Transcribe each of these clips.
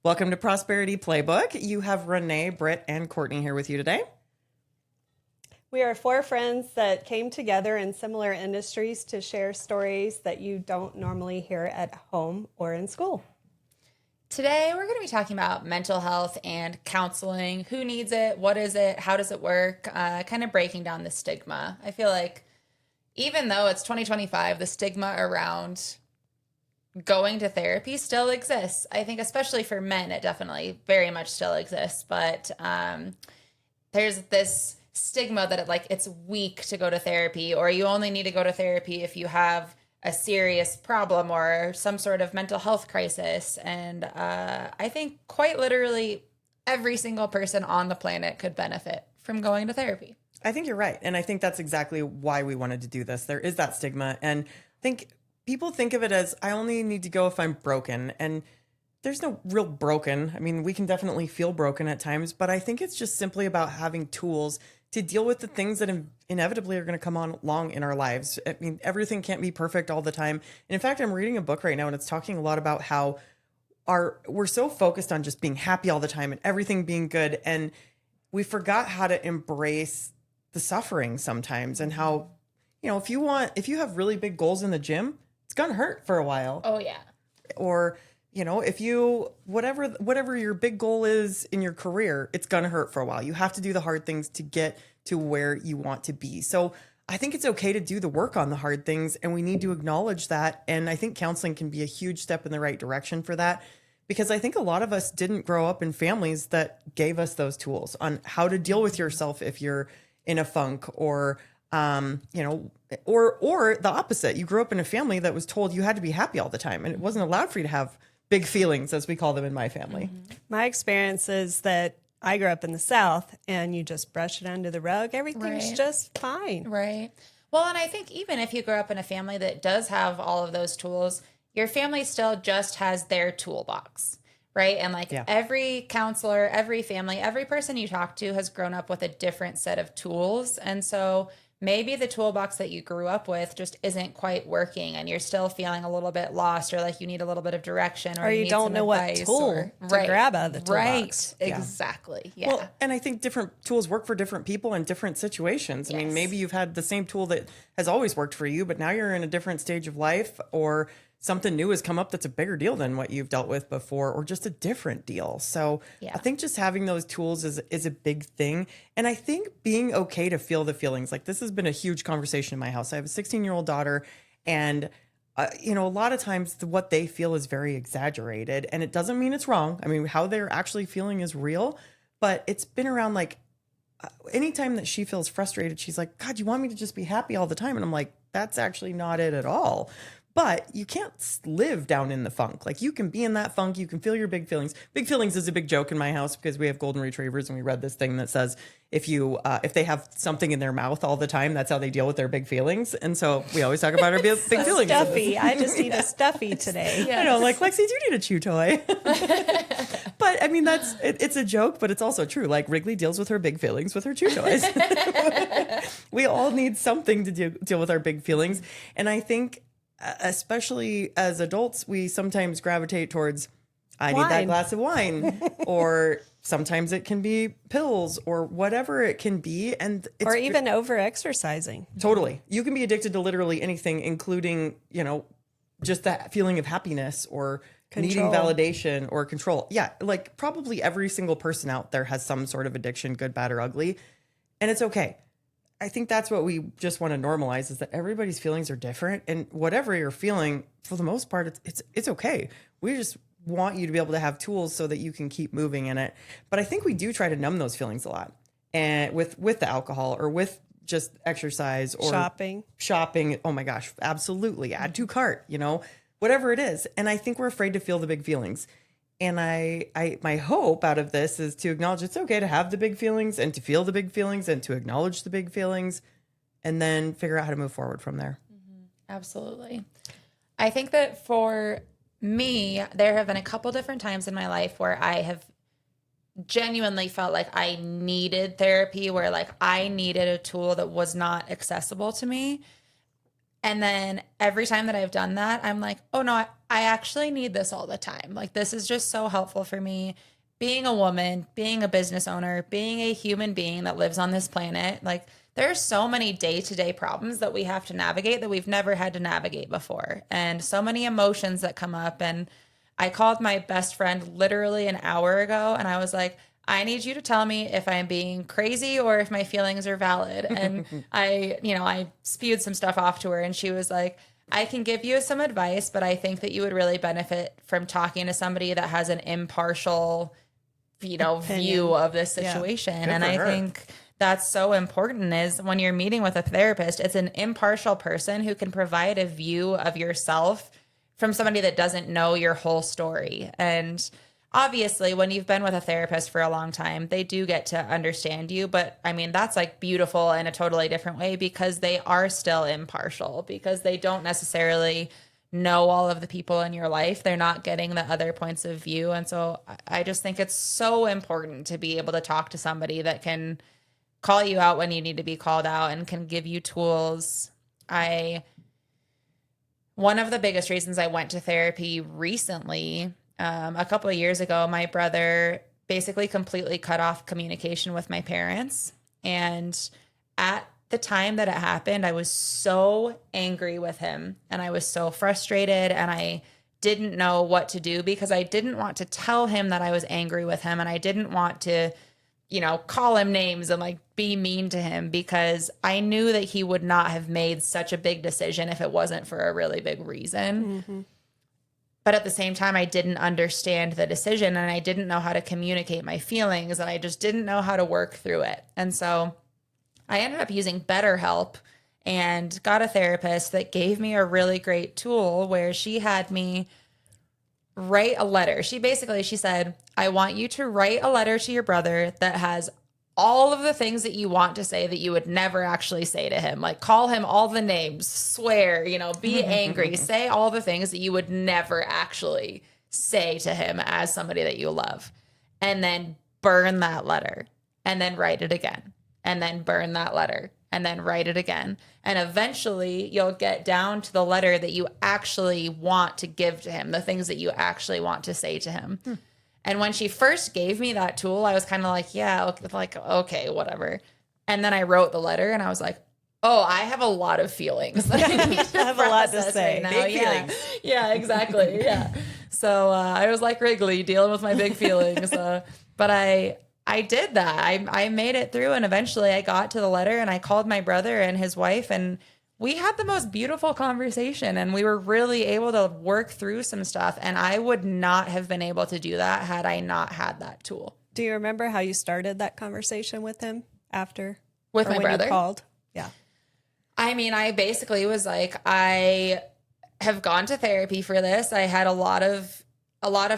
Welcome to Prosperity Playbook. You have Renee, Britt, and Courtney here with you today. We are four friends that came together in similar industries to share stories that you don't normally hear at home or in school. Today, we're going to be talking about mental health and counseling. Who needs it? What is it? How does it work? Kind of breaking down the stigma. I feel like even though it's 2025, the stigma around going to therapy still exists. I think especially for men, it definitely very much still exists. But there's this stigma that it's weak to go to therapy, or you only need to go to therapy if you have a serious problem or some sort of mental health crisis. And I think quite literally every single person on the planet could benefit from going to therapy. I think you're right. And I think that's exactly why we wanted to do this. There is that stigma. And I think people think of it as, I only need to go if I'm broken. And there's no real broken. I mean, we can definitely feel broken at times, but I think it's just simply about having tools to deal with the things that inevitably are going to come on along in our lives. I mean, everything can't be perfect all the time. And in fact, I'm reading a book right now and it's talking a lot about how we're so focused on just being happy all the time and everything being good. And we forgot how to embrace the suffering sometimes, and how, if you have really big goals in the gym, it's going to hurt for a while. Oh yeah. Or, if you, whatever your big goal is in your career, it's going to hurt for a while. You have to do the hard things to get to where you want to be. So I think it's okay to do the work on the hard things, and we need to acknowledge that. And I think counseling can be a huge step in the right direction for that, because I think a lot of us didn't grow up in families that gave us those tools on how to deal with yourself if you're in a funk, or or the opposite. You grew up in a family that was told you had to be happy all the time, and it wasn't allowed for you to have big feelings, as we call them in my family. Mm-hmm. My experience is that I grew up in the South, and you just brush it under the rug. Everything's just fine. Right. Well, and I think even if you grow up in a family that does have all of those tools, your family still just has their toolbox, right? And every counselor, every family, every person you talk to has grown up with a different set of tools. And so maybe the toolbox that you grew up with just isn't quite working, and you're still feeling a little bit lost, or like you need a little bit of direction, or you don't know what tool to grab out of the toolbox. Right. Exactly. Yeah. Well, and I think different tools work for different people in different situations. I mean, maybe you've had the same tool that has always worked for you, but now you're in a different stage of life, or something new has come up that's a bigger deal than what you've dealt with before, or just a different deal. So I think just having those tools is a big thing. And I think being okay to feel the feelings, like this has been a huge conversation in my house. I have a 16-year-old daughter, and a lot of times what they feel is very exaggerated, and it doesn't mean it's wrong. I mean, how they're actually feeling is real, but it's been around anytime that she feels frustrated, she's like, God, you want me to just be happy all the time? And I'm like, that's actually not it at all. But you can't live down in the funk. Like, you can be in that funk. You can feel your big feelings. Big feelings is a big joke in my house because we have golden retrievers, and we read this thing that says if they have something in their mouth all the time, that's how they deal with their big feelings. And so we always talk about our big feelings. Stuffy. I just need a stuffy today. Yes. I know, like, Lexi, do you need a chew toy? But I mean, it's a joke, but it's also true. Like, Wrigley deals with her big feelings with her chew toys. We all need something to deal with our big feelings. And I think, especially as adults, we sometimes gravitate towards, I need that glass of wine, or sometimes it can be pills, or whatever it can be. And or even over exercising. Totally. You can be addicted to literally anything, including, just that feeling of happiness, or needing validation or control. Yeah. Like, probably every single person out there has some sort of addiction, good, bad, or ugly. And it's okay. I think that's what we just want to normalize, is that everybody's feelings are different, and whatever you're feeling, for the most part, it's okay. We just want you to be able to have tools so that you can keep moving in it. But I think we do try to numb those feelings a lot, and with the alcohol, or with just exercise, or shopping. Oh my gosh, absolutely. Add to cart, whatever it is. And I think we're afraid to feel the big feelings. And my hope out of this is to acknowledge it's okay to have the big feelings, and to feel the big feelings, and to acknowledge the big feelings, and then figure out how to move forward from there. Mm-hmm. Absolutely. I think that for me, there have been a couple different times in my life where I have genuinely felt like I needed therapy, where I needed a tool that was not accessible to me. And then every time that I've done that, I'm like, oh no, I actually need this all the time. Like, this is just so helpful for me. Being a woman, being a business owner, being a human being that lives on this planet, like, there's so many day-to-day problems that we have to navigate that we've never had to navigate before. And so many emotions that come up. And I called my best friend literally an hour ago and I was like, I need you to tell me if I'm being crazy or if my feelings are valid. And I spewed some stuff off to her and she was like, I can give you some advice, but I think that you would really benefit from talking to somebody that has an impartial, view of this situation. Yeah. And I think that's so important is when you're meeting with a therapist, it's an impartial person who can provide a view of yourself from somebody that doesn't know your whole story. And obviously, when you've been with a therapist for a long time, they do get to understand you. But I mean, that's like beautiful in a totally different way because they are still impartial, because they don't necessarily know all of the people in your life. They're not getting the other points of view. And so I just think it's so important to be able to talk to somebody that can call you out when you need to be called out and can give you tools. One of the biggest reasons I went to therapy recently, a couple of years ago, my brother basically completely cut off communication with my parents. And at the time that it happened, I was so angry with him and I was so frustrated and I didn't know what to do because I didn't want to tell him that I was angry with him and I didn't want to, call him names and like be mean to him because I knew that he would not have made such a big decision if it wasn't for a really big reason. Mm-hmm. But at the same time, I didn't understand the decision and I didn't know how to communicate my feelings and I just didn't know how to work through it. And so I ended up using BetterHelp and got a therapist that gave me a really great tool where she had me write a letter. She said, I want you to write a letter to your brother that has all of the things that you want to say that you would never actually say to him. Like call him all the names, swear, be angry, say all the things that you would never actually say to him as somebody that you love. And then burn that letter and then write it again. And then burn that letter and then write it again. And eventually you'll get down to the letter that you actually want to give to him, the things that you actually want to say to him. And when she first gave me that tool, I was kind of like, okay, whatever. And then I wrote the letter and I was like, oh, I have a lot of feelings. That I need to have a lot to say. Right now. Big feelings. Yeah, exactly. Yeah. So I was like Wrigley dealing with my big feelings. But I did that. I made it through and eventually I got to the letter and I called my brother and his wife and we had the most beautiful conversation and we were really able to work through some stuff. And I would not have been able to do that had I not had that tool. Do you remember how you started that conversation with him after? With my brother? You called? Yeah. I mean, I basically was like, I have gone to therapy for this. I had a lot of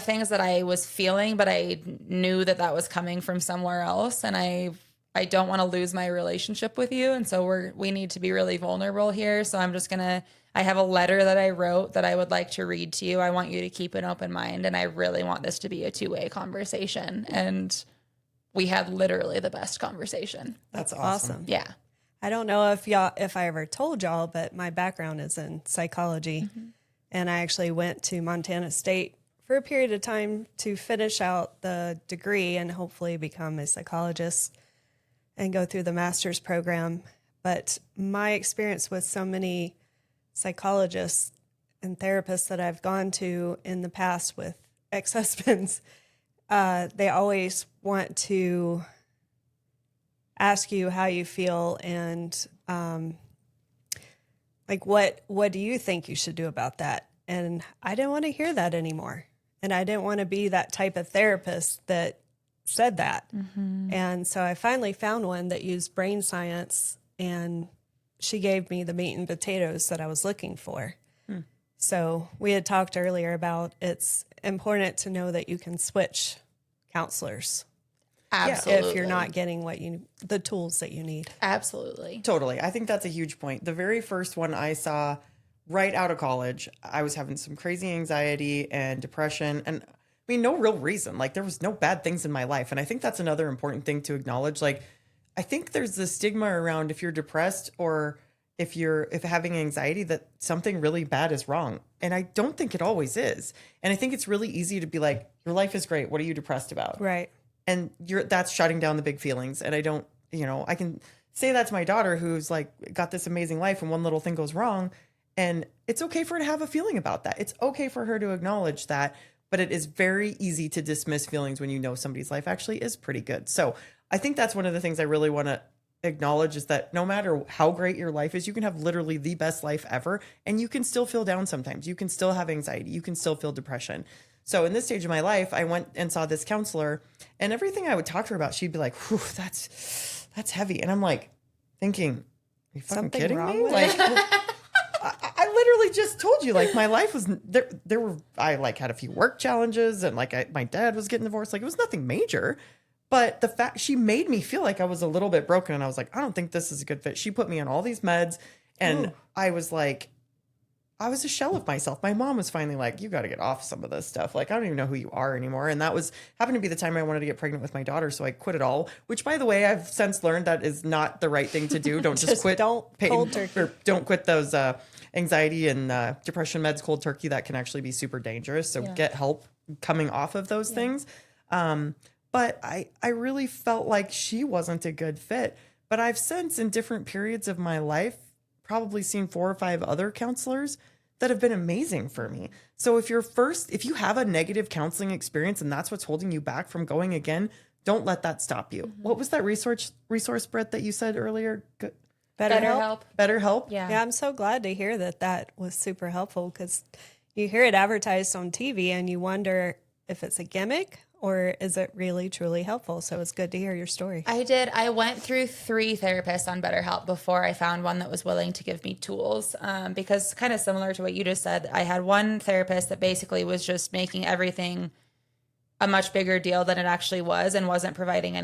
things that I was feeling, but I knew that was coming from somewhere else. And I don't want to lose my relationship with you. And so we need to be really vulnerable here. So I'm just I have a letter that I wrote that I would like to read to you. I want you to keep an open mind. And I really want this to be a two-way conversation. And we had literally the best conversation. That's awesome. Yeah. I don't know if I ever told y'all, but my background is in psychology. Mm-hmm. And I actually went to Montana State for a period of time to finish out the degree and hopefully become a psychologist and go through the master's program. But my experience with so many psychologists and therapists that I've gone to in the past with ex-husbands, they always want to ask you how you feel and what do you think you should do about that? And I didn't want to hear that anymore. And I didn't want to be that type of therapist that said that. Mm-hmm. And so I finally found one that used brain science, and she gave me the meat and potatoes that I was looking for. So we had talked earlier about it's important to know that you can switch counselors. Absolutely. If you're not getting the tools that you need. Absolutely. Totally. I think that's a huge point. The very first one I saw right out of college, I was having some crazy anxiety and depression, and I mean, no real reason. Like, there was no bad things in my life. And I think that's another important thing to acknowledge. Like, I think there's this stigma around if you're depressed or if having anxiety that something really bad is wrong. And I don't think it always is. And I think it's really easy to be like, your life is great. What are you depressed about? Right. And that's shutting down the big feelings. And I don't, I can say that to my daughter who's like got this amazing life and one little thing goes wrong. And it's okay for her to have a feeling about that. It's okay for her to acknowledge that. But it is very easy to dismiss feelings when you know somebody's life actually is pretty good. So I think that's one of the things I really want to acknowledge is that no matter how great your life is, you can have literally the best life ever. And you can still feel down sometimes. You can still have anxiety. You can still feel depression. So in this stage of my life, I went and saw this counselor, and everything I would talk to her about, she'd be like, whew, that's heavy. And I'm like thinking, are you fucking Something kidding wrong me? with Like, I literally just told you, like, my life was I like had a few work challenges, and like my dad was getting divorced. Like, it was nothing major, but the fact she made me feel like I was a little bit broken, and I was like, I don't think this is a good fit. She put me on all these meds, and Ooh. I was like, I was a shell of myself. My mom was finally like, you got to get off some of this stuff. Like, I don't even know who you are anymore. And that happened to be the time I wanted to get pregnant with my daughter. So I quit it all, which, by the way, I've since learned that is not the right thing to do. Don't just quit. Don't cold turkey. Or don't quit those anxiety and depression meds cold turkey. That can actually be super dangerous. So get help coming off of those things. But I really felt like she wasn't a good fit. But I've since, in different periods of my life, probably seen 4 or 5 other counselors that have been amazing for me. So if you have a negative counseling experience and that's what's holding you back from going again, don't let that stop you. What was that resource, Brett, that you said earlier? BetterHelp. BetterHelp? Yeah. I'm so glad to hear that was super helpful, because you hear it advertised on TV and you wonder if it's a gimmick or is it really truly helpful. So it's good to hear your story. I did. I went through 3 therapists on BetterHelp before I found one that was willing to give me tools. Because kind of similar to what you just said, I had one therapist that basically was just making everything a much bigger deal than it actually was and wasn't providing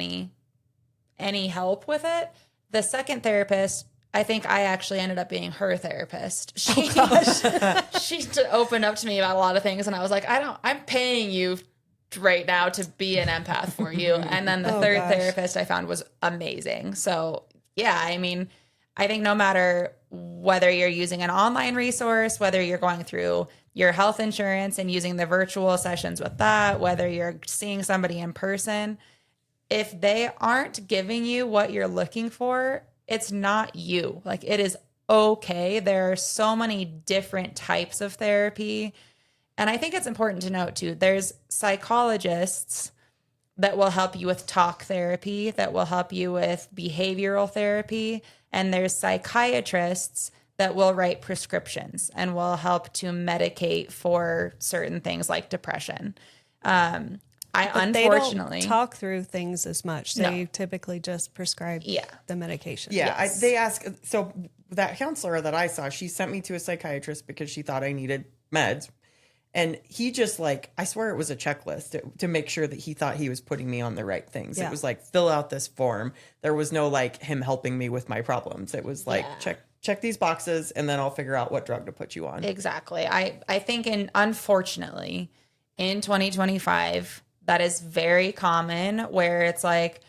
any help with it. The second therapist, I think I actually ended up being her therapist. She opened up to me about a lot of things, and I was like, I'm paying you right now to be an empath for you. And then the third therapist I found was amazing. So yeah, I mean, I think no matter whether you're using an online resource, whether you're going through your health insurance and using the virtual sessions with that, whether you're seeing somebody in person, if they aren't giving you what you're looking for, it's not you. Like, it is okay. There are so many different types of therapy. And I think it's important to note too, there's psychologists that will help you with talk therapy, that will help you with behavioral therapy. And there's psychiatrists that will write prescriptions and will help to medicate for certain things like depression. Unfortunately, they don't talk through things as much. They typically just prescribe the medication. Yeah, Yes. they ask. So that counselor that I saw, she sent me to a psychiatrist because she thought I needed meds. And he just I swear it was a checklist to make sure that he thought he was putting me on the right things. Yeah. It was like, fill out this form. There was no him helping me with my problems. It was check these boxes and then I'll figure out what drug to put you on. Exactly. I think unfortunately in 2025, that is very common, where it's like,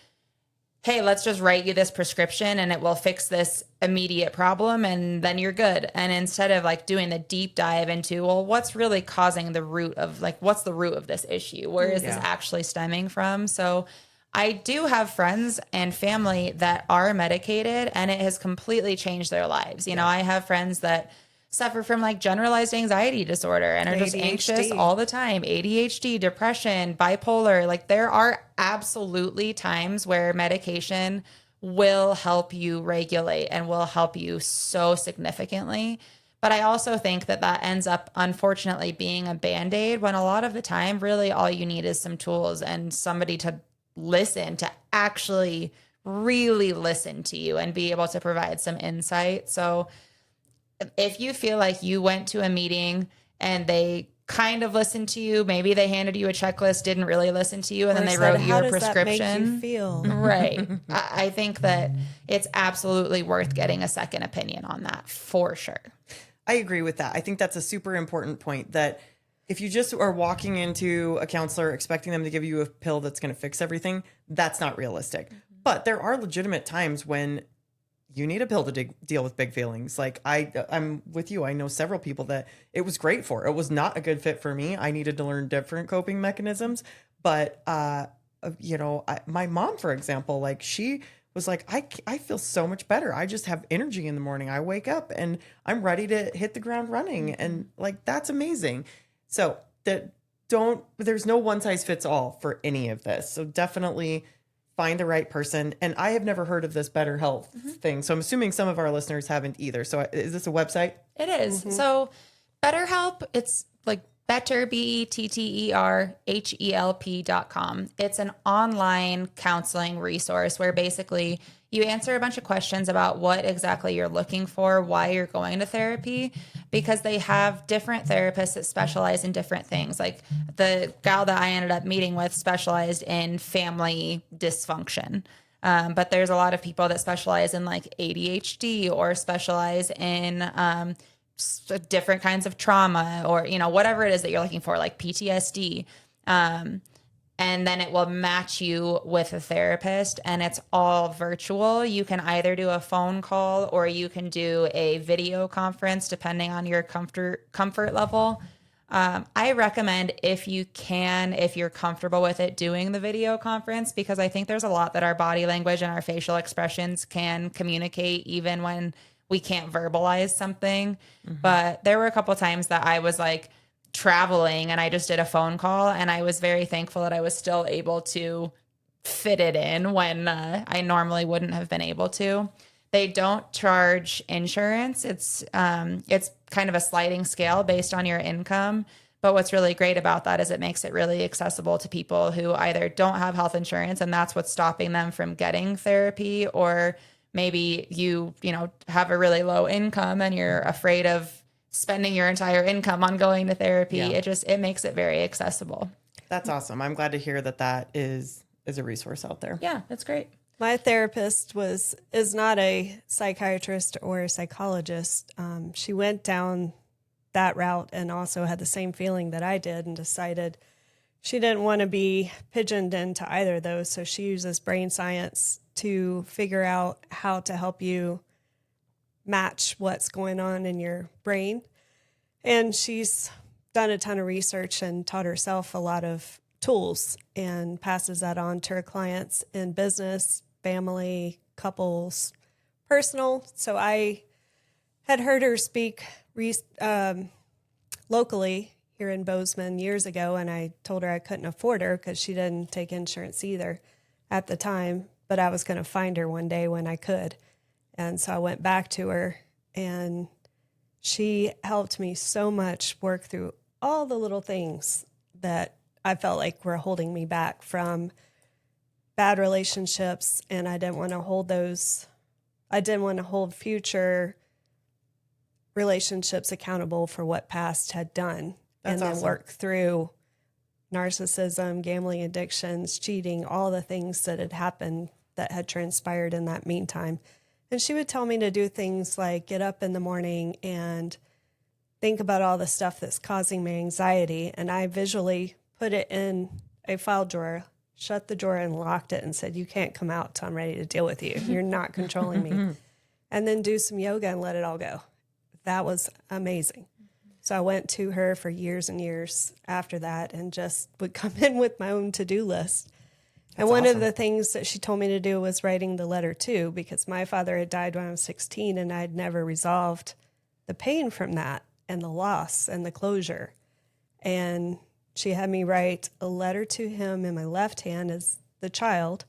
hey, let's just write you this prescription and it will fix this immediate problem and then you're good. And instead of doing the deep dive into, well, what's really causing the root of what's the root of this issue? Where is this actually stemming from? So I do have friends and family that are medicated and it has completely changed their lives. You know, I have friends that suffer from generalized anxiety disorder and are just anxious all the time, ADHD, depression, bipolar. There are absolutely times where medication will help you regulate and will help you so significantly. But I also think that ends up, unfortunately, being a Band-Aid, when a lot of the time, really all you need is some tools and somebody to listen, to actually really listen to you and be able to provide some insight. So if you feel like you went to a meeting and they kind of listened to you, maybe they handed you a checklist, didn't really listen to you, and then they wrote you a prescription. How does that make you feel? Right. I think that it's absolutely worth getting a second opinion on that, for sure. I agree with that. I think that's a super important point, that if you just are walking into a counselor expecting them to give you a pill that's going to fix everything, that's not realistic. But there are legitimate times when you need a pill to deal with big feelings. Like I'm with you. I know several people that it was great for. It was not a good fit for me. I needed to learn different coping mechanisms. But, my mom, for example, like she was like, I feel so much better. I just have energy in the morning. I wake up and I'm ready to hit the ground running. And like, that's amazing. So there's no one size fits all for any of this. So definitely find the right person. And I have never heard of this BetterHelp thing. So I'm assuming some of our listeners haven't either. So is this a website? It is. So BetterHelp, it's like better, BetterHelp.com. It's an online counseling resource where basically you answer a bunch of questions about what exactly you're looking for, why you're going to therapy, because they have different therapists that specialize in different things. Like the gal that I ended up meeting with specialized in family dysfunction. But there's a lot of people that specialize in like ADHD or specialize in different kinds of trauma or, whatever it is that you're looking for, like PTSD. And then it will match you with a therapist, and it's all virtual. You can either do a phone call or you can do a video conference, depending on your comfort level. I recommend if you're comfortable with it, doing the video conference, because I think there's a lot that our body language and our facial expressions can communicate even when we can't verbalize something. But there were a couple times that I was like traveling and I just did a phone call, and I was very thankful that I was still able to fit it in when I normally wouldn't have been able to. They don't charge insurance. It's kind of a sliding scale based on your income. But what's really great about that is it makes it really accessible to people who either don't have health insurance and that's what's stopping them from getting therapy, or maybe you have a really low income and you're afraid of spending your entire income on going to therapy. Yeah. It makes it very accessible. That's awesome. I'm glad to hear that is a resource out there. Yeah, that's great. My therapist is not a psychiatrist or a psychologist. She went down that route and also had the same feeling that I did and decided she didn't want to be pigeoned into either of those. So she uses brain science to figure out how to help you match what's going on in your brain. And she's done a ton of research and taught herself a lot of tools and passes that on to her clients in business, family, couples, personal. So I had heard her speak locally here in Bozeman years ago, and I told her I couldn't afford her because she didn't take insurance either at the time, but I was going to find her one day when I could. And so I went back to her, and she helped me so much work through all the little things that I felt like were holding me back from bad relationships. And I didn't want to hold those. I didn't want to hold future relationships accountable for what past had done. That's and then awesome. Work through narcissism, gambling addictions, cheating, all the things that had happened that had transpired in that meantime. And she would tell me to do things like get up in the morning and think about all the stuff that's causing me anxiety. And I visually put it in a file drawer, shut the drawer and locked it and said, you can't come out till I'm ready to deal with you. You're not controlling me. And then do some yoga and let it all go. That was amazing. So I went to her for years and years after that and just would come in with my own to-do list. And one of the things that she told me to do was writing the letter too, because my father had died when I was 16 and I'd never resolved the pain from that and the loss and the closure. And she had me write a letter to him in my left hand as the child,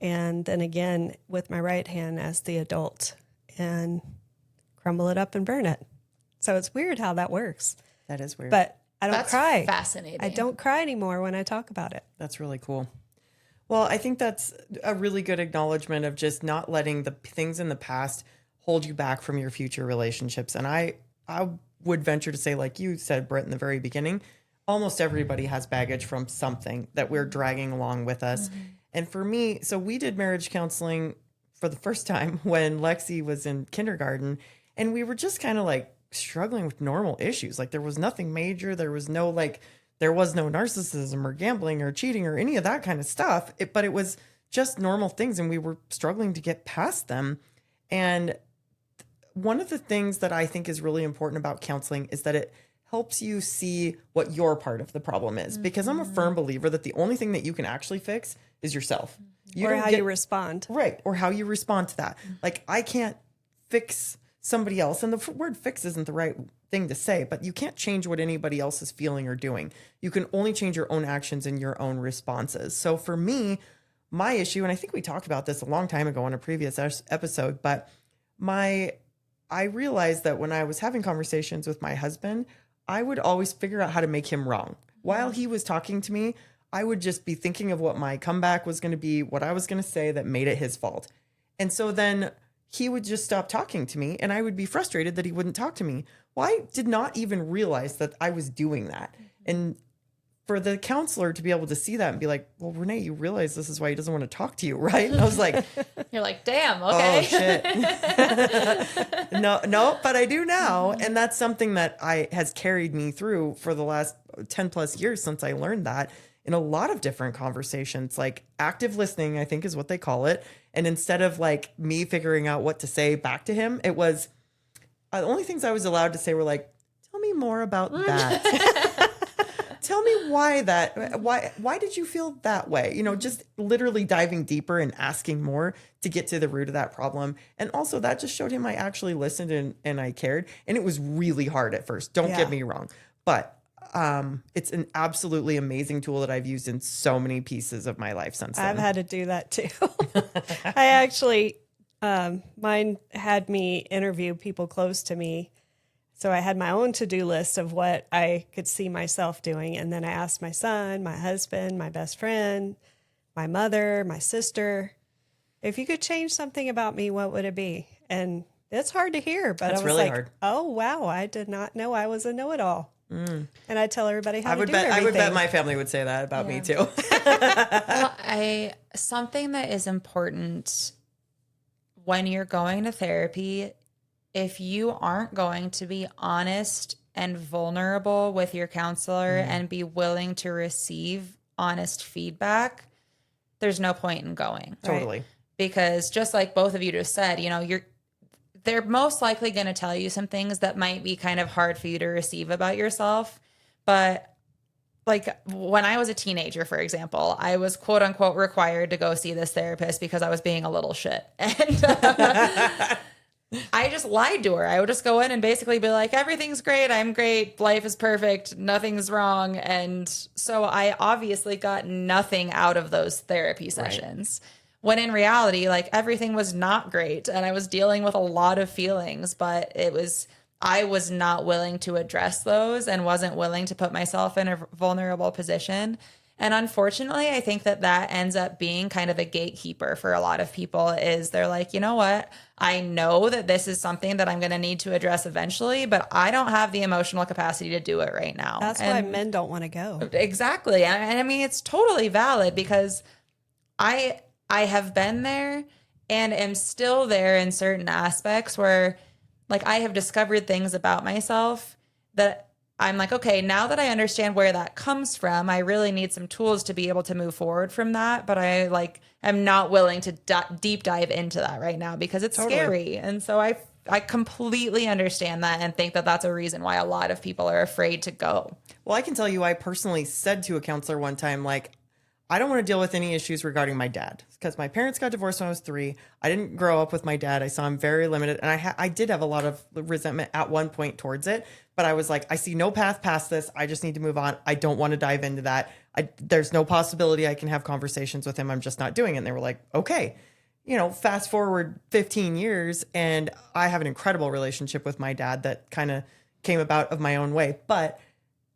and then again with my right hand as the adult, and crumble it up and burn it. So it's weird how that works. That is weird. But I don't cry. Fascinating. I don't cry anymore when I talk about it. That's really cool. Well, I think that's a really good acknowledgement of just not letting the things in the past hold you back from your future relationships. And I would venture to say, like you said, Britt, in the very beginning, almost everybody has baggage from something that we're dragging along with us. Mm-hmm. And for me, so we did marriage counseling for the first time when Lexi was in kindergarten, and we were just kind of like struggling with normal issues. Like there was nothing major. There was no narcissism or gambling or cheating or any of that kind of stuff. But it was just normal things, and we were struggling to get past them. And one of the things that I think is really important about counseling is that it helps you see what your part of the problem is. Because I'm a firm believer that the only thing that you can actually fix is yourself. You or how you respond. Right. Or how you respond to that. Like, I can't fix somebody else. And the word fix isn't the right thing to say, but you can't change what anybody else is feeling or doing. You can only change your own actions and your own responses. So for me, my issue, and I think we talked about this a long time ago on a previous episode, but I realized that when I was having conversations with my husband, I would always figure out how to make him wrong. While he was talking to me, I would just be thinking of what my comeback was going to be, what I was going to say that made it his fault. And so then he would just stop talking to me, and I would be frustrated that he wouldn't talk to me. Well, I did not even realize that I was doing that. And for the counselor to be able to see that and be like, well, Renee, you realize this is why he doesn't want to talk to you, right? And I was like, you're like, damn, okay. Oh, shit. No, but I do now. And that's something that has carried me through for the last 10 plus years since I learned that in a lot of different conversations. Like, active listening, I think is what they call it. And instead of like me figuring out what to say back to him, it was the only things I was allowed to say were like, tell me more about that. Tell me why did you feel that way? You know, just literally diving deeper and asking more to get to the root of that problem. And also that just showed him I actually listened and I cared. And it was really hard at first. Don't get me wrong. But it's an absolutely amazing tool that I've used in so many pieces of my life since then. I've had to do that too. I actually, mine had me interview people close to me. So I had my own to-do list of what I could see myself doing. And then I asked my son, my husband, my best friend, my mother, my sister, if you could change something about me, what would it be? And it's hard to hear, but I was really like, hard. Oh, wow, I did not know I was a know-it-all. And I tell everybody how to do everything. I would bet my family would say that about me too. Well, something that is important when you're going to therapy, if you aren't going to be honest and vulnerable with your counselor and be willing to receive honest feedback, there's no point in going. Totally. Right? Because just like both of you just said, you know, they're most likely going to tell you some things that might be kind of hard for you to receive about yourself. But like when I was a teenager, for example, I was quote unquote required to go see this therapist because I was being a little shit. And I just lied to her. I would just go in and basically be like, everything's great. I'm great. Life is perfect. Nothing's wrong. And so I obviously got nothing out of those therapy sessions. Right. When in reality, like everything was not great. And I was dealing with a lot of feelings, but I was not willing to address those and wasn't willing to put myself in a vulnerable position. And unfortunately, I think that ends up being kind of a gatekeeper for a lot of people is they're like, you know what? I know that this is something that I'm going to need to address eventually, but I don't have the emotional capacity to do it right now. That's why men don't want to go. Exactly. And I mean, it's totally valid because I have been there and am still there in certain aspects where like I have discovered things about myself that I'm like, okay, now that I understand where that comes from, I really need some tools to be able to move forward from that. But I like am not willing to deep dive into that right now because it's scary. And so I completely understand that and think that that's a reason why a lot of people are afraid to go. Well, I can tell you, I personally said to a counselor one time, like, I don't want to deal with any issues regarding my dad because my parents got divorced when I was 3. I didn't grow up with my dad. I saw him very limited. And I did have a lot of resentment at one point towards it. But I was like, I see no path past this. I just need to move on. I don't want to dive into that. There's no possibility I can have conversations with him. I'm just not doing it. And they were like, okay. You know, fast forward 15 years and I have an incredible relationship with my dad that kind of came about of my own way. But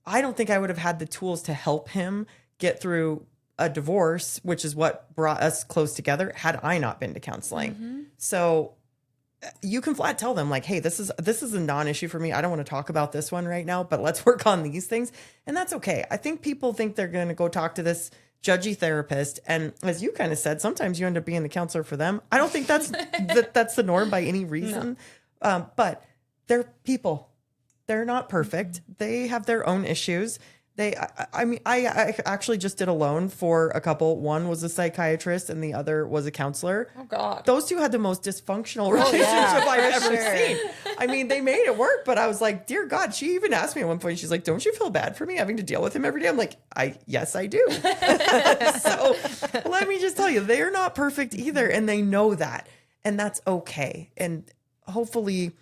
I don't think I would have had the tools to help him get through a divorce, which is what brought us close together, had I not been to counseling. Mm-hmm. So you can flat tell them like, hey, this is a non-issue for me. I don't want to talk about this one right now, but let's work on these things. And that's okay. I think people think they're going to go talk to this judgy therapist. And as you kind of said, sometimes you end up being the counselor for them. I don't think that's that's the norm by any reason. No. But they're people. They're not perfect. They have their own issues. I actually just did a loan for a couple. One was a psychiatrist and the other was a counselor. Oh God. Those two had the most dysfunctional relationship I've ever seen. I mean, they made it work, but I was like, dear God, she even asked me at one point, she's like, don't you feel bad for me having to deal with him every day? I'm like, yes, I do. So let me just tell you, they're not perfect either. And they know that, and that's okay. And hopefully,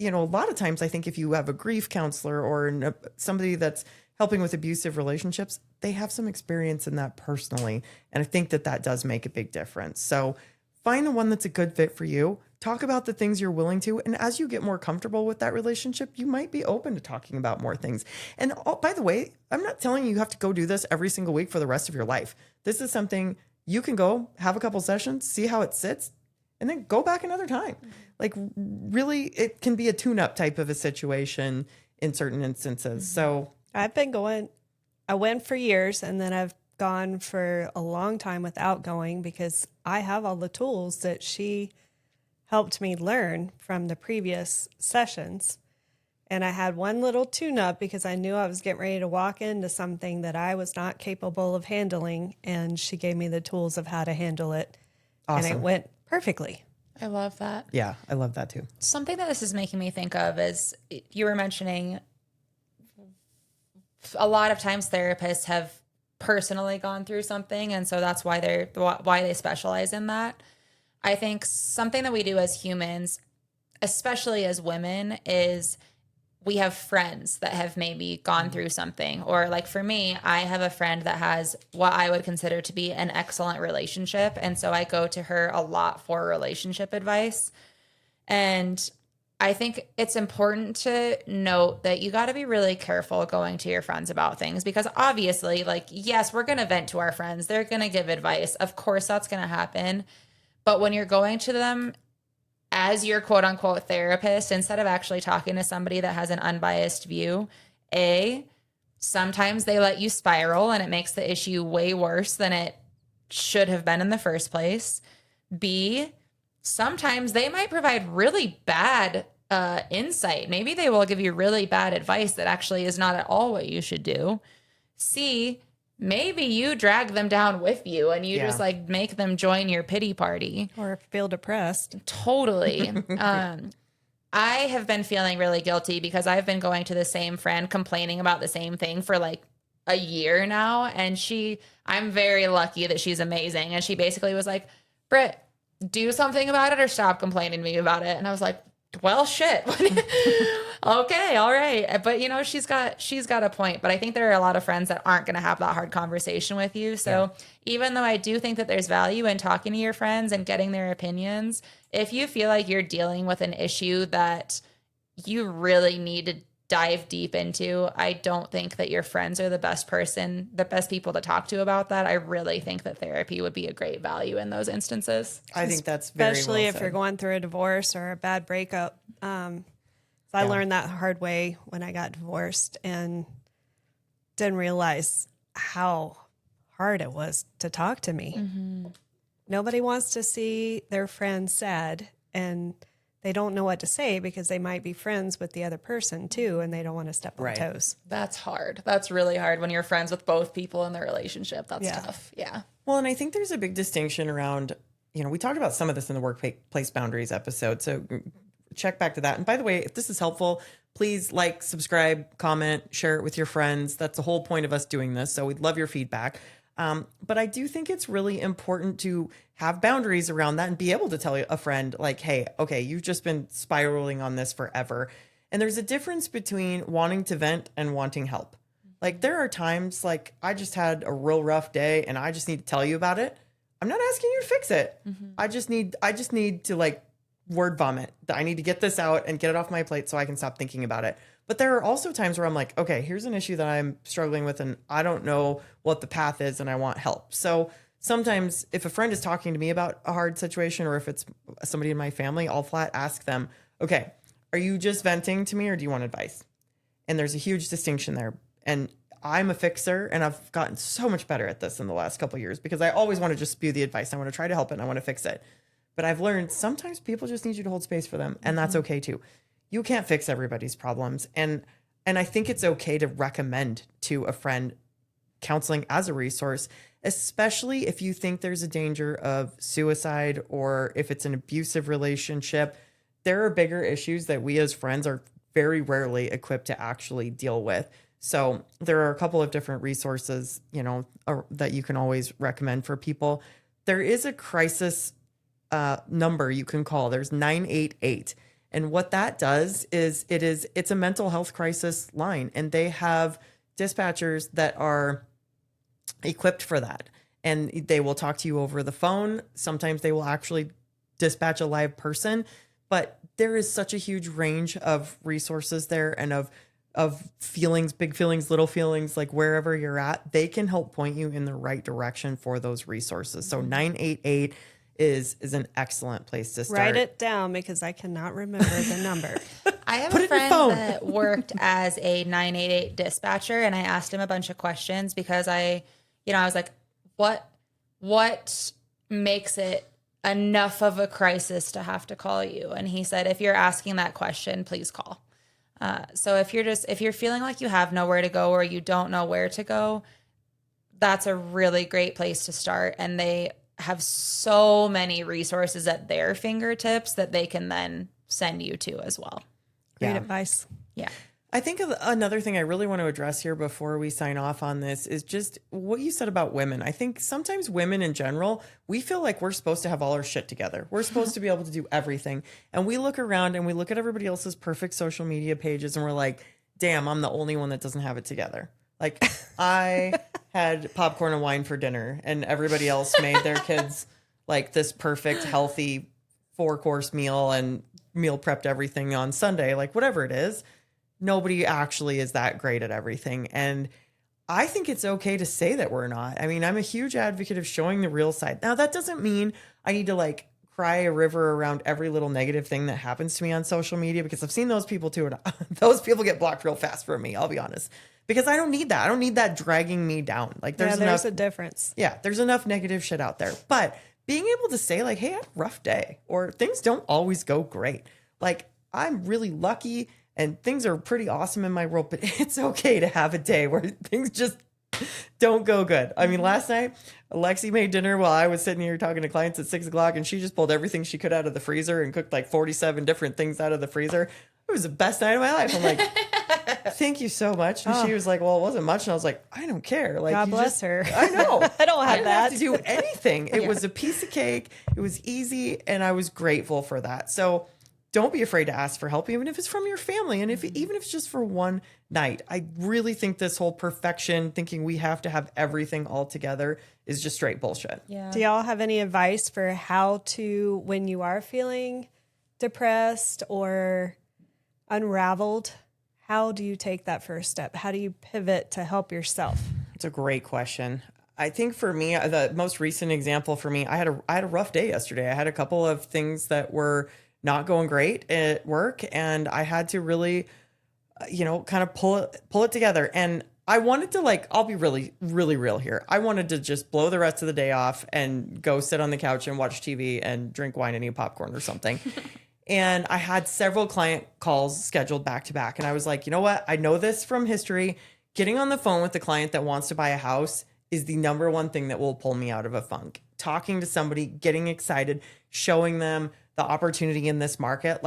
a lot of times I think if you have a grief counselor or somebody that's helping with abusive relationships, they have some experience in that personally. And I think that does make a big difference. So find the one that's a good fit for you. Talk about the things you're willing to. And as you get more comfortable with that relationship, you might be open to talking about more things. And by the way, I'm not telling you have to go do this every single week for the rest of your life. This is something you can go have a couple sessions, see how it sits, and then go back another time. Like really, it can be a tune-up type of a situation in certain instances. So I went for years, and then I've gone for a long time without going because I have all the tools that she helped me learn from the previous sessions. And I had one little tune-up because I knew I was getting ready to walk into something that I was not capable of handling, and she gave me the tools of how to handle it. awesome. And it went perfectly. I love that. Yeah, I love that too. Something that this is making me think of is you were mentioning a lot of times therapists have personally gone through something, and so that's why they specialize in that. I think something that we do as humans, especially as women, is we have friends that have maybe gone through something. Or like for me, I have a friend that has what I would consider to be an excellent relationship. And so I go to her a lot for relationship advice. And I think it's important to note that you got to be really careful going to your friends about things, because obviously, like, yes, we're going to vent to our friends. They're going to give advice. Of course, that's going to happen. But when you're going to them as your quote unquote therapist, instead of actually talking to somebody that has an unbiased view, sometimes they let you spiral and it makes the issue way worse than it should have been in the first place. B, sometimes they might provide really bad insight. Maybe they will give you really bad advice that actually is not at all what you should do. C, maybe you drag them down with you and you just like make them join your pity party. Or feel depressed. Totally. I have been feeling really guilty because I've been going to the same friend complaining about the same thing for like a year now. And I'm very lucky that she's amazing. And she basically was like, Britt, do something about it or stop complaining to me about it. And I was like, well, shit. Okay, all right. But she's got a point. But I think there are a lot of friends that aren't going to have that hard conversation with you. So even though I do think that there's value in talking to your friends and getting their opinions, if you feel like you're dealing with an issue that you really need to dive deep into, I don't think that your friends are the best people to talk to about that. I really think that therapy would be a great value in those instances. I think that's very Especially well if said. you're going through a divorce or a bad breakup. I learned that hard way when I got divorced and didn't realize how hard it was to talk to me. Mm-hmm. Nobody wants to see their friend sad, and they don't know what to say because they might be friends with the other person too, and they don't want to step on toes. That's hard. That's really hard when you're friends with both people in the relationship. That's tough. Yeah. Well, and I think there's a big distinction around, we talked about some of this in the workplace boundaries episode. So check back to that. And by the way, if this is helpful, please like, subscribe, comment, share it with your friends. That's the whole point of us doing this. So we'd love your feedback. But I do think it's really important to have boundaries around that and be able to tell a friend like, hey, okay, you've just been spiraling on this forever. And there's a difference between wanting to vent and wanting help. Like there are times like I just had a real rough day and I just need to tell you about it. I'm not asking you to fix it. Mm-hmm. I just need to like word vomit. I need to get this out and get it off my plate so I can stop thinking about it. But there are also times where I'm like, okay, here's an issue that I'm struggling with and I don't know what the path is and I want help. So sometimes if a friend is talking to me about a hard situation or if it's somebody in my family, I'll flat ask them, okay, are you just venting to me or do you want advice? And there's a huge distinction there. And I'm a fixer and I've gotten so much better at this in the last couple of years because I always want to just spew the advice. I want to try to help it and I want to fix it. But I've learned sometimes people just need you to hold space for them. And that's okay too. You can't fix everybody's problems. And And I think it's okay to recommend to a friend counseling as a resource, especially if you think there's a danger of suicide or if it's an abusive relationship. There are bigger issues that we as friends are very rarely equipped to actually deal with. So there are a couple of different resources, that you can always recommend for people. There is a crisis number you can call. There's 988. And what that does is it's a mental health crisis line, and they have dispatchers that are equipped for that. And they will talk to you over the phone. Sometimes they will actually dispatch a live person, but there is such a huge range of resources there and of feelings, big feelings, little feelings, like wherever you're at, they can help point you in the right direction for those resources. So 988 is an excellent place to start. Write it down because I cannot remember the number. I have a friend that worked as a 988 dispatcher, and I asked him a bunch of questions because I was like, what makes it enough of a crisis to have to call you? And he said, if you're asking that question, please call. So if you're feeling like you have nowhere to go or you don't know where to go, that's a really great place to start. And they have so many resources at their fingertips that they can then send you to as well. Great advice. Yeah. I think another thing I really want to address here before we sign off on this is just what you said about women. I think sometimes women in general, we feel like we're supposed to have all our shit together. We're supposed to be able to do everything. And we look around and we look at everybody else's perfect social media pages and we're like, damn, I'm the only one that doesn't have it together. Like I had popcorn and wine for dinner and everybody else made their kids like this perfect, healthy 4-course meal and meal prepped everything on Sunday, like whatever it is. Nobody actually is that great at everything. And I think it's okay to say that we're not. I mean, I'm a huge advocate of showing the real side. Now, that doesn't mean I need to like cry a river around every little negative thing that happens to me on social media, because I've seen those people too. And those people get blocked real fast from me, I'll be honest, because I don't need that. I don't need that dragging me down. Like there's a difference. Yeah, there's enough negative shit out there. But being able to say like, hey, I had a rough day, or things don't always go great. Like I'm really lucky and things are pretty awesome in my world, but it's okay to have a day where things just don't go good. I mean, last night, Alexi made dinner while I was sitting here talking to clients at 6 o'clock, and she just pulled everything she could out of the freezer and cooked like 47 different things out of the freezer. It was the best night of my life. I'm like, thank you so much. And she was like, well, it wasn't much. And I was like, I don't care. Like, God bless her. I know. I don't have didn't have to do anything. It was a piece of cake. It was easy. And I was grateful for that. So don't be afraid to ask for help, even if it's from your family. And even if it's just for one night. I really think this whole perfection, thinking we have to have everything all together, is just straight bullshit. Yeah. Do y'all have any advice for how to, when you are feeling depressed or unraveled, how do you take that first step? How do you pivot to help yourself? It's a great question. I think for me, the most recent example for me, I had a rough day yesterday. I had a couple of things that were not going great at work, and I had to really, kind of pull it together. And I wanted to, like, I'll be really, really real here. I wanted to just blow the rest of the day off and go sit on the couch and watch TV and drink wine and eat popcorn or something. And I had several client calls scheduled back to back. And I was like, you know what? I know this from history. Getting on the phone with the client that wants to buy a house is the number one thing that will pull me out of a funk. Talking to somebody, getting excited, showing them the opportunity in this market.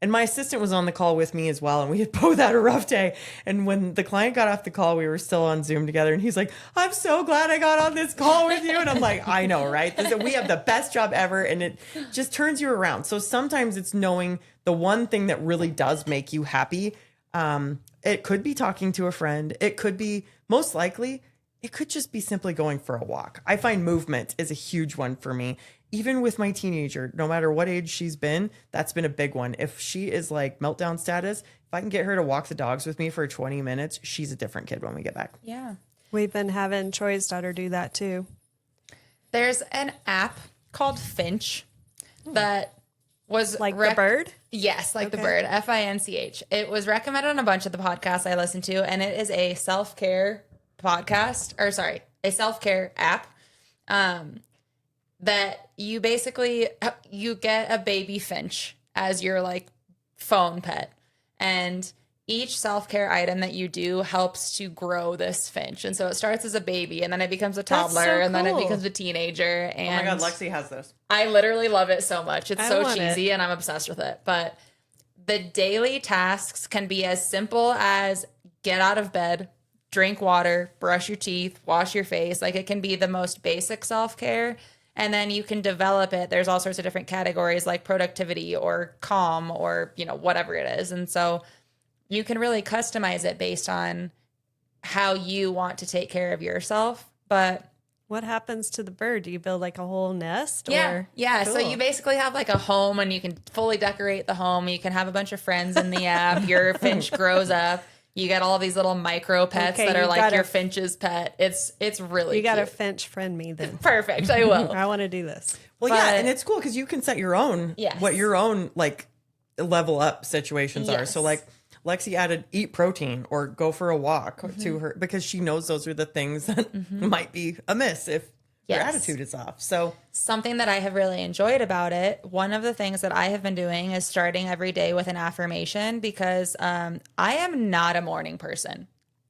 And my assistant was on the call with me as well. And we had both had a rough day. And when the client got off the call, we were still on Zoom together. And he's like, I'm so glad I got on this call with you. And I'm like, I know, right? We have the best job ever. And it just turns you around. So sometimes it's knowing the one thing that really does make you happy. It could be talking to a friend. It could be, most likely, it could just be simply going for a walk. I find movement is a huge one for me. Even with my teenager, no matter what age she's been, that's been a big one. If she is like meltdown status, if I can get her to walk the dogs with me for 20 minutes, she's a different kid when we get back. Yeah. We've been having Troy's daughter do that too. There's an app called Finch that was like the bird? Yes, like the bird, Finch. It was recommended on a bunch of the podcasts I listen to, and it is a self-care a self-care app. That you basically, you get a baby finch as your like phone pet, and each self-care item that you do helps to grow this finch. And so it starts as a baby and then it becomes a toddler and then it becomes a teenager. And oh my God, Lexi has this. I literally love it so much. It's so cheesy and I'm obsessed with it. But the daily tasks can be as simple as get out of bed, drink water, brush your teeth, wash your face. Like it can be the most basic self-care. And then you can develop it. There's all sorts of different categories like productivity or calm or, you know, whatever it is. And so you can really customize it based on how you want to take care of yourself. But what happens to the bird? Do you build like a whole nest? Yeah. Yeah. Cool. So you basically have like a home and you can fully decorate the home. You can have a bunch of friends in the app. Your finch grows up. You get all these little micro pets that are like your finch's pet. It's really You got to cute. finch friend me then. Perfect. I will. I want to do this. Well, yeah, and it's cool because you can set your own, what your own like level up situations are. So like Lexi added eat protein or go for a walk to her because she knows those are the things that might be amiss if your attitude is off. So something that I have really enjoyed about it, one of the things that I have been doing is starting every day with an affirmation because I am not a morning person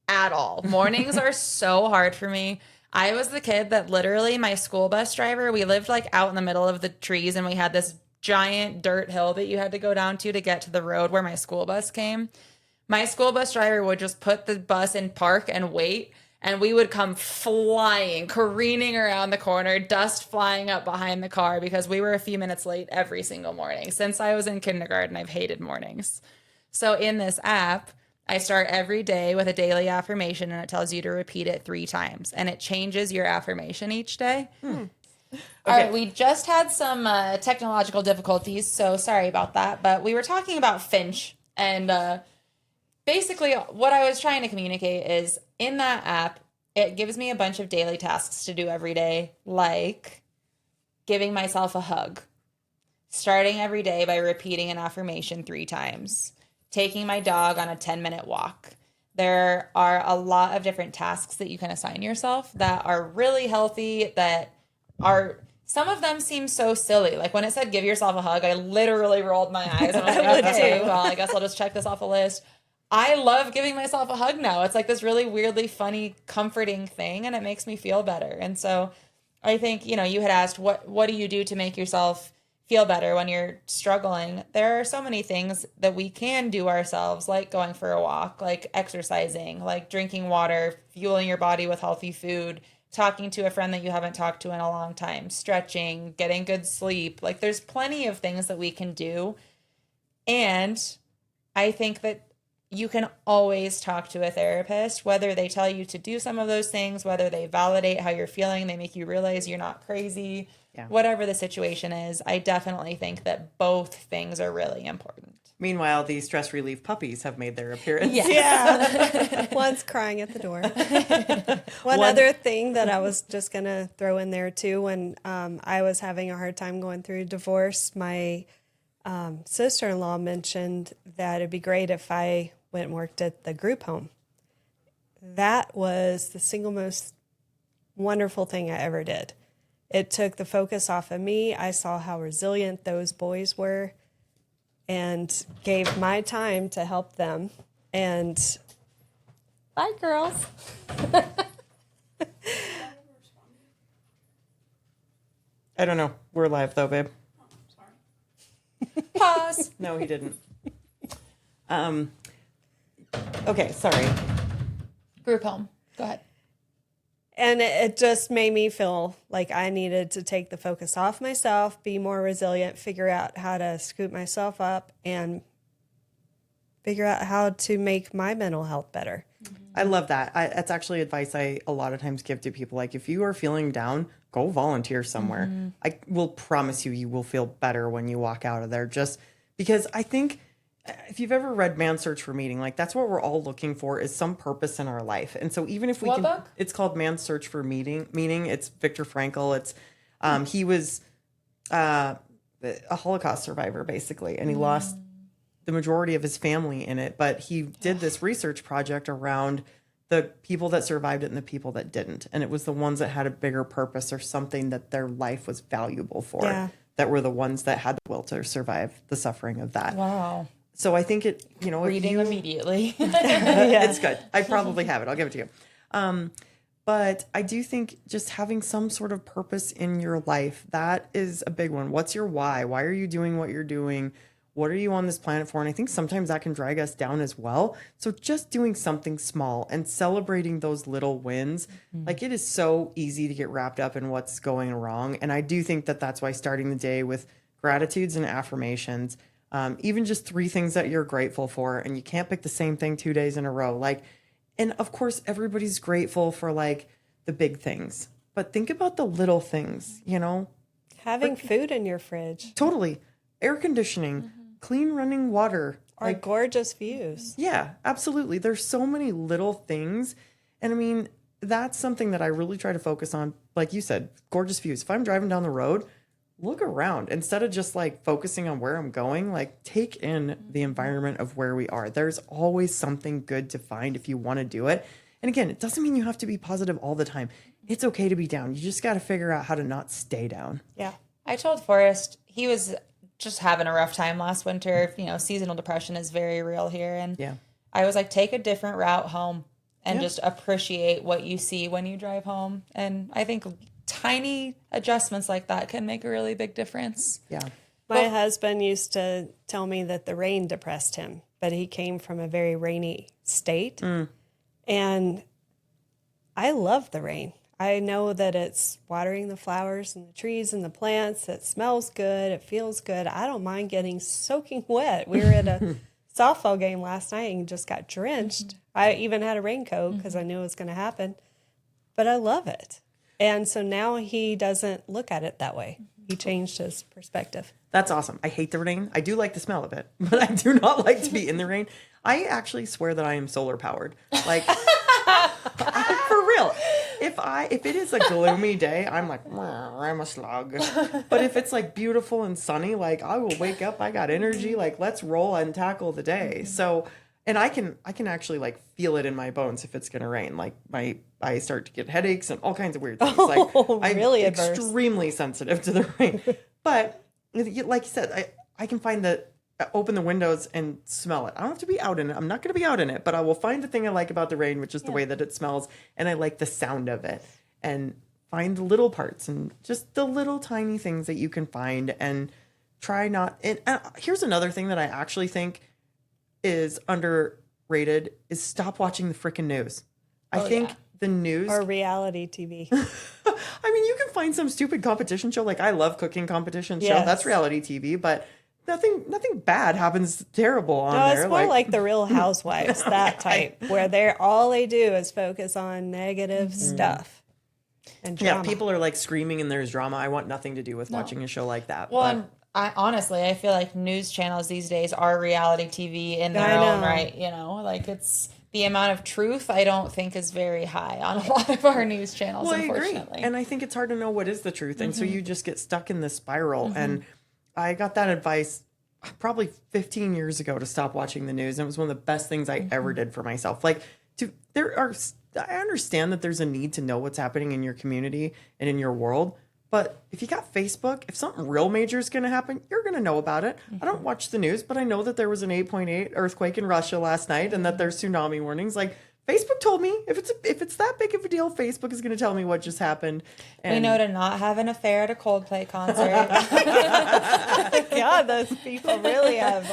at all. Mornings are so hard for me. I was the kid that literally my school bus driver, we lived like out in the middle of the trees and we had this giant dirt hill that you had to go down to get to the road where my school bus came. My school bus driver would just put the bus in park and wait, and we would come flying, careening around the corner, dust flying up behind the car because we were a few minutes late every single morning. Since I was in kindergarten, I've hated mornings. So in this app, I start every day with a daily affirmation, and it tells you to repeat it 3 times, and it changes your affirmation each day. All right, we just had some technological difficulties, so sorry about that. But we were talking about finch, and basically what I was trying to communicate is in that app, it gives me a bunch of daily tasks to do every day, like giving myself a hug, starting every day by repeating an affirmation 3 times, taking my dog on a 10-minute walk. There are a lot of different tasks that you can assign yourself that are really healthy, that are, some of them seem so silly. Like when it said give yourself a hug, I literally rolled my eyes. And I was like, okay, well, I guess I'll just check this off the list. I love giving myself a hug now. It's like this really weirdly funny, comforting thing, and it makes me feel better. And so I think, you know, you had asked, what do you do to make yourself feel better when you're struggling? There are so many things that we can do ourselves, like going for a walk, like exercising, like drinking water, fueling your body with healthy food, talking to a friend that you haven't talked to in a long time, stretching, getting good sleep. Like there's plenty of things that we can do. And I think that you can always talk to a therapist, whether they tell you to do some of those things, whether they validate how you're feeling, they make you realize you're not crazy, whatever the situation is. I definitely think that both things are really important. Meanwhile, the stress relief puppies have made their appearance. Yeah. One's crying at the door. One other thing that I was just going to throw in there too, when I was having a hard time going through divorce, my sister-in-law mentioned that it'd be great if I went and worked at the group home. That was the single most wonderful thing I ever did. It took the focus off of me. I saw how resilient those boys were and gave my time to help them. And bye, girls. I don't know. We're live though, babe. Pause. No, he didn't. Okay, sorry. Group home. Go ahead. And it just made me feel like I needed to take the focus off myself, be more resilient, figure out how to scoop myself up, and figure out how to make my mental health better. I love that. That's actually advice I a lot of times give to people. Like, if you are feeling down, go volunteer somewhere. I will promise you, you will feel better when you walk out of there. Just because I think if you've ever read Man's Search for Meaning, like that's what we're all looking for, is some purpose in our life. And so even if we What book? It's called Man's Search for Meaning. It's Viktor Frankl. It's he was a Holocaust survivor basically, and he lost the majority of his family in it. But he did this research project around the people that survived it and the people that didn't. And it was the ones that had a bigger purpose or something that their life was valuable for, that were the ones that had the will to survive the suffering of that. Wow. So I think it, Reading immediately. it's good. I probably have it. I'll give it to you. But I do think just having some sort of purpose in your life, that is a big one. What's your why? Why are you doing what you're doing? What are you on this planet for? And I think sometimes that can drag us down as well. So just doing something small and celebrating those little wins, like it is so easy to get wrapped up in what's going wrong. And I do think that that's why starting the day with gratitudes and affirmations, even just 3 things that you're grateful for, and you can't pick the same thing 2 days in a row. Like, and of course, everybody's grateful for like the big things, but think about the little things, Having food in your fridge. Totally. Air conditioning, clean running water. Or gorgeous views. Yeah, absolutely. There's so many little things. And I mean, that's something that I really try to focus on. Like you said, gorgeous views. If I'm driving down the road, look around instead of just like focusing on where I'm going, like take in the environment of where we are. There's always something good to find if you want to do it. And again, it doesn't mean you have to be positive all the time. It's okay to be down. You just got to figure out how to not stay down. Yeah. I told Forrest he was just having a rough time last winter. Seasonal depression is very real here. And Yeah. I was like, take a different route home and just appreciate what you see when you drive home. And I think tiny adjustments like that can make a really big difference. Yeah. My husband used to tell me that the rain depressed him, but he came from a very rainy state. And I love the rain. I know that it's watering the flowers and the trees and the plants. It smells good. It feels good. I don't mind getting soaking wet. We were at a softball game last night and just got drenched. I even had a raincoat because I knew it was going to happen. But I love it. And so now he doesn't look at it that way. He changed his perspective. That's awesome. I hate the rain. I do like the smell of it, but I do not like to be in the rain. I actually swear that I am solar powered. Like, for real. If it is a gloomy day, I'm like, I'm a slug. But if it's like beautiful and sunny, like I will wake up, I got energy, like let's roll and tackle the day. So, and I can actually like feel it in my bones if it's going to rain. Like I start to get headaches and all kinds of weird things. Like I'm really extremely sensitive to the rain. But like you said, I can find that. Open the windows and smell it. I don't have to be out in it. I'm not going to be out in it, but I will find the thing I like about the rain, which is the way that it smells. And I like the sound of it, and find the little parts and just the little tiny things that you can find and try not. And here's another thing that I actually think is underrated is stop watching the freaking news. I think the news or reality TV. I mean, you can find some stupid competition show. Like I love cooking competition show. Yes. That's reality TV, but nothing bad happens terrible on No, there. it's more like the Real Housewives, that type, where all they do is focus on negative stuff and drama. Yeah, people are like screaming and there's drama. I want nothing to do with watching a show like that. Well, and I feel like news channels these days are reality TV in their own right. Like it's the amount of truth I don't think is very high on a lot of our news channels, unfortunately. I agree. And I think it's hard to know what is the truth. And so you just get stuck in this spiral. And I got that advice probably 15 years ago to stop watching the news. And it was one of the best things I ever did for myself. Like, I understand that there's a need to know what's happening in your community and in your world. But if you got Facebook, if something real major is going to happen, you're going to know about it. I don't watch the news, but I know that there was an 8.8 earthquake in Russia last night and that there's tsunami warnings. Like, Facebook told me if it's that big of a deal, Facebook is going to tell me what just happened. And we know to not have an affair at a Coldplay concert. God, those people really have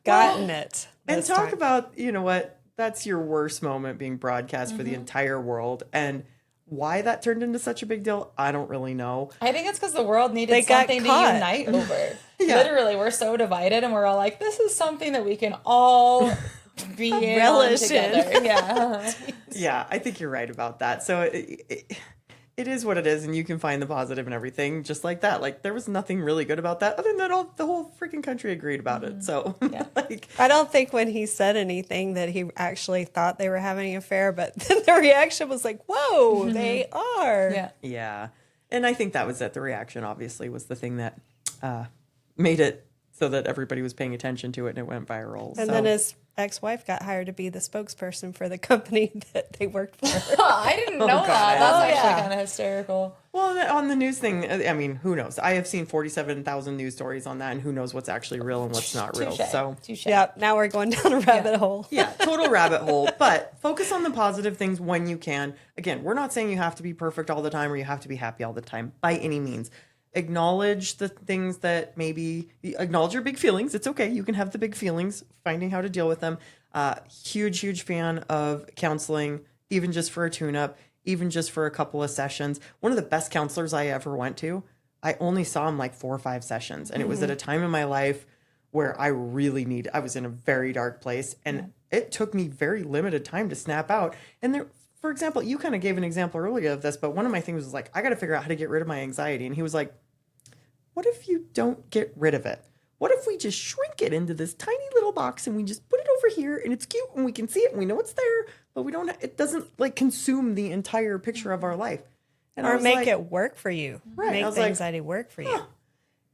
gotten it. And talk about, what, that's your worst moment being broadcast for the entire world. And why that turned into such a big deal, I don't really know. I think it's because the world needed something to unite over. Literally, we're so divided and we're all like, this is something that we can all be relish together. Yeah. Yeah, I think you're right about that. So it is what it is, and you can find the positive and everything just like that. Like, there was nothing really good about that other than that the whole freaking country agreed about it. So, I don't think when he said anything that he actually thought they were having an affair, but then the reaction was like, whoa, they are. Yeah. Yeah. And I think that was it. The reaction, obviously, was the thing that made it so that everybody was paying attention to it and it went viral. And then his ex-wife got hired to be the spokesperson for the company that they worked for. I didn't know that. That's actually kind of hysterical. Well, on the news thing, I mean, who knows? I have seen 47,000 news stories on that, and who knows what's actually real and what's not real. So, yeah, now we're going down a rabbit hole. Yeah, total rabbit hole. But focus on the positive things when you can. Again, we're not saying you have to be perfect all the time or you have to be happy all the time by any means. Acknowledge the things that maybe acknowledge your big feelings. It's okay. You can have the big feelings, finding how to deal with them. Huge fan of counseling, even just for a tune-up, even just for a couple of sessions. One of the best counselors I ever went to, I only saw him like 4 or 5 sessions. And it was at a time in my life where I was in a very dark place. And it took me very limited time to snap out. And there, for example, you kind of gave an example earlier of this, but one of my things was like, I got to figure out how to get rid of my anxiety. And he was like, what if you don't get rid of it? What if we just shrink it into this tiny little box and we just put it over here and it's cute and we can see it and we know it's there, but it doesn't like consume the entire picture of our life. And or make it work for you. Right. Make the anxiety work for you.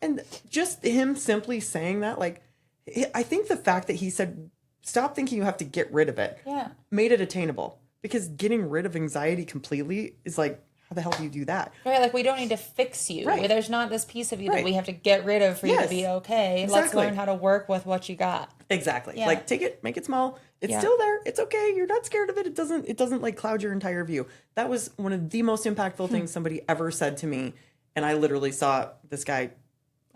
And just him simply saying that, like, I think the fact that he said, stop thinking you have to get rid of it, made it attainable. Because getting rid of anxiety completely is like, how the hell do you do that? Right, like we don't need to fix you. Right. There's not this piece of you that we have to get rid of for you to be okay. Exactly. Let's learn how to work with what you got. Exactly. Yeah. Like take it, make it small. It's still there. It's okay. You're not scared of it. It doesn't like cloud your entire view. That was one of the most impactful things somebody ever said to me. And I literally saw this guy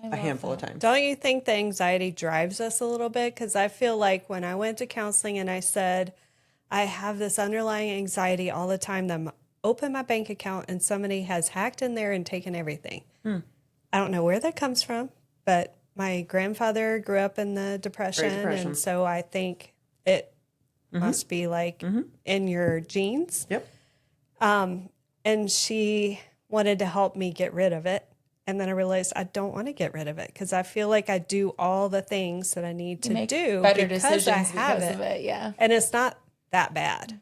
a handful of times. Don't you think the anxiety drives us a little bit? Because I feel like when I went to counseling and I said, I have this underlying anxiety all the time that I'm open my bank account and somebody has hacked in there and taken everything. I don't know where that comes from, but my grandfather grew up in the Depression. And so I think it must be like in your genes. Yep. And she wanted to help me get rid of it. And then I realized I don't want to get rid of it because I feel like I do all the things that I need to do better because decisions I have because of it. Yeah. And it's not that bad.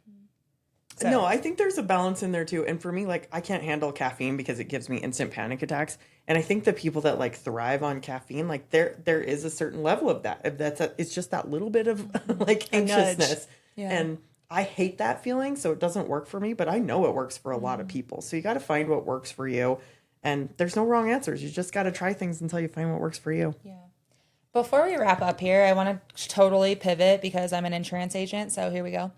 So. No, I think there's a balance in there too. And for me, like I can't handle caffeine because it gives me instant panic attacks. And I think the people that like thrive on caffeine, like there is a certain level of that. It's just that little bit of like anxiousness. And I hate that feeling, so it doesn't work for me, but I know it works for a lot of people. So you got to find what works for you. And there's no wrong answers. You just got to try things until you find what works for you. Yeah. Before we wrap up here, I want to totally pivot because I'm an insurance agent. So here we go.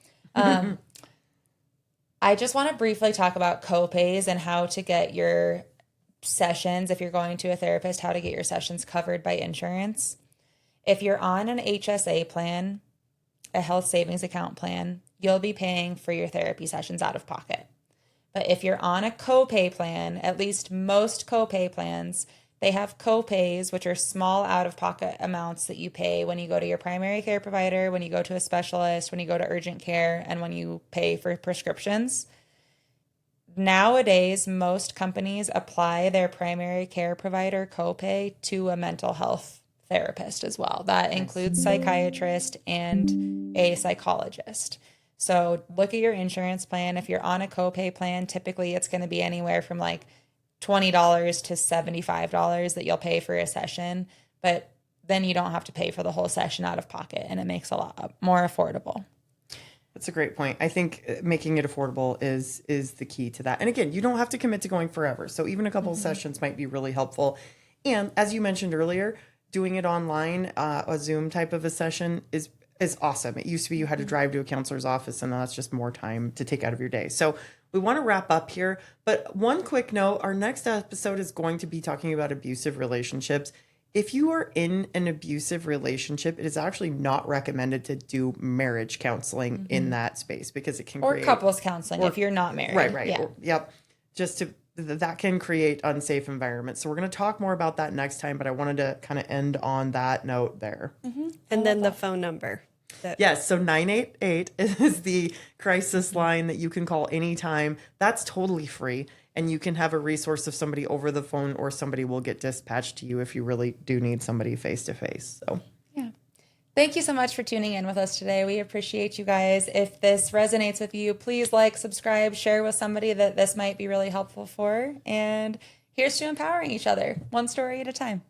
I just want to briefly talk about copays and how to get your sessions, if you're going to a therapist, how to get your sessions covered by insurance. If you're on an HSA plan, a health savings account plan, you'll be paying for your therapy sessions out of pocket. But if you're on a copay plan, at least most copay plans, they have copays, which are small out-of-pocket amounts that you pay when you go to your primary care provider, when you go to a specialist, when you go to urgent care, and when you pay for prescriptions. Nowadays, most companies apply their primary care provider copay to a mental health therapist as well. That includes psychiatrist and a psychologist. So look at your insurance plan. If you're on a copay plan, typically it's going to be anywhere from like $20 to $75 that you'll pay for a session, but then you don't have to pay for the whole session out of pocket, and it makes a lot more affordable. That's a great point. I think making it affordable is the key to that. And again, you don't have to commit to going forever. So even a couple of sessions might be really helpful. And as you mentioned earlier, doing it online, a Zoom type of a session is awesome. It used to be you had to drive to a counselor's office, and now that's just more time to take out of your day. So we want to wrap up here, but one quick note, our next episode is going to be talking about abusive relationships. If you are in an abusive relationship, it is actually not recommended to do marriage counseling in that space because it can create... Or couples counseling if you're not married. Right. Yeah. Yep. That can create unsafe environments. So we're going to talk more about that next time, but I wanted to kind of end on that note there. And then the phone number. Yes, so 988 is the crisis line that you can call anytime. That's totally free, and you can have a resource of somebody over the phone, or somebody will get dispatched to you if you really do need somebody face-to-face. So, yeah. Thank you so much for tuning in with us today. We appreciate you guys. If this resonates with you, please like, subscribe, share with somebody that this might be really helpful for. And here's to empowering each other, one story at a time.